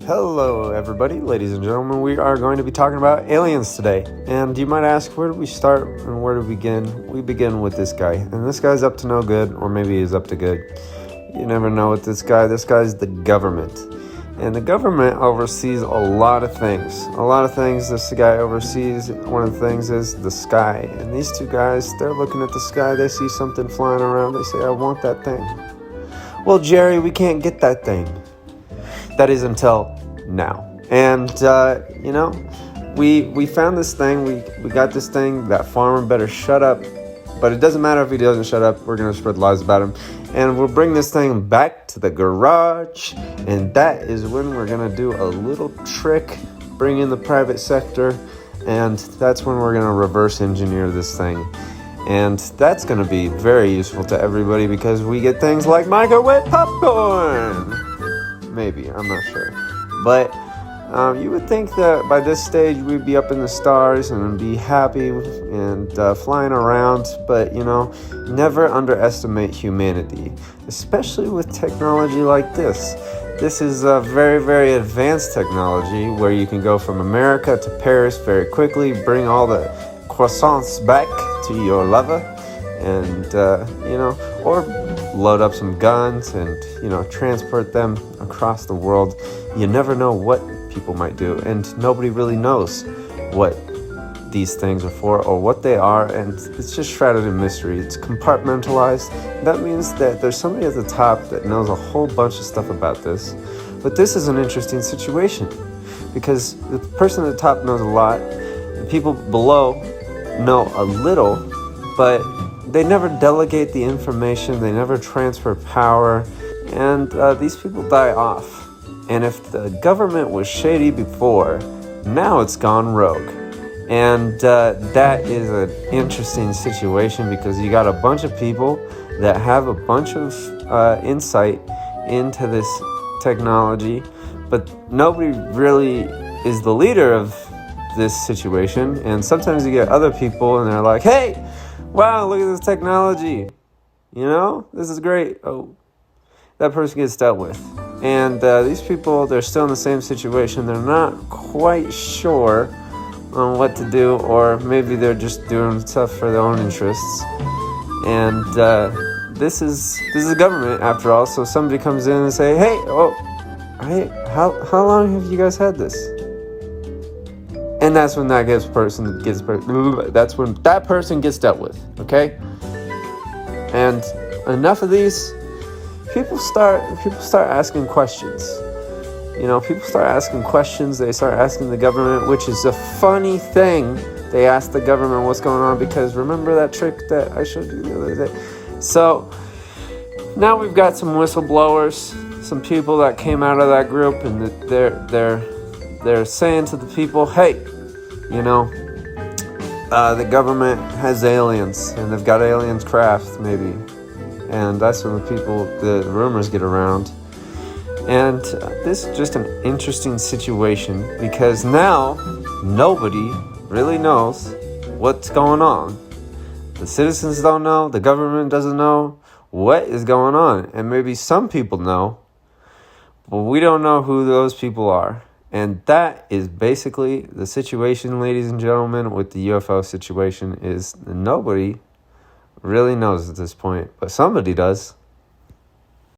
Hello, everybody, ladies and gentlemen. We are going to be talking about aliens today. And you might ask, where do we start and where do we begin? We begin with this guy. And this guy's up to no good, or maybe he's up to good. You never know with this guy. This guy's the government. And the government oversees a lot of things. This guy oversees. One of the things is the sky. And these two guys, they're looking at the sky. They see something flying around. They say, I want that thing. Well, Jerry, we can't get that thing. That is until now. And, we found this thing. We got this thing. That farmer better shut up. But it doesn't matter if he doesn't shut up. We're going to spread lies about him. And we'll bring this thing back to the garage. And that is when we're going to do a little trick. Bring in the private sector. And that's when we're going to reverse engineer this thing. And that's going to be very useful to everybody because we get things like microwave popcorn. Maybe, I'm not sure. But you would think that by this stage we'd be up in the stars and be happy and flying around. But, never underestimate humanity, especially with technology like this. This is a very, very advanced technology where you can go from America to Paris very quickly, bring all the croissants back to your lover, and, or load up some guns and, transport them across the world. You never know what people might do, and nobody really knows what these things are for or what they are, and it's just shrouded in mystery. It's compartmentalized. That means that there's somebody at the top that knows a whole bunch of stuff about this. But this is an interesting situation because the person at the top knows a lot, and people below know a little, but they never delegate the information, they never transfer power, and these people die off. And if the government was shady before, now it's gone rogue. And that is an interesting situation because you got a bunch of people that have a bunch of insight into this technology, but nobody really is the leader of this situation. And sometimes you get other people and they're like, hey, wow, look at this technology. This is great. Oh, that person gets dealt with. And these people, they're still in the same situation. They're not quite sure on what to do, or maybe they're just doing stuff for their own interests. And this is the government after all. So somebody comes in and say, hey, how long have you guys had this? And that's when that's when that person gets dealt with, okay? And enough of these. People start asking questions. People start asking questions. They start asking the government, which is a funny thing. They ask the government what's going on because remember that trick that I showed you the other day? So now we've got some whistleblowers, some people that came out of that group, and they're saying to the people, hey, the government has aliens, and they've got aliens craft, maybe. And that's when the rumors get around. And this is just an interesting situation because now nobody really knows what's going on. The citizens don't know, the government doesn't know what is going on. And maybe some people know, but we don't know who those people are. And that is basically the situation, ladies and gentlemen, with the UFO situation is nobody really knows at this point, but somebody does.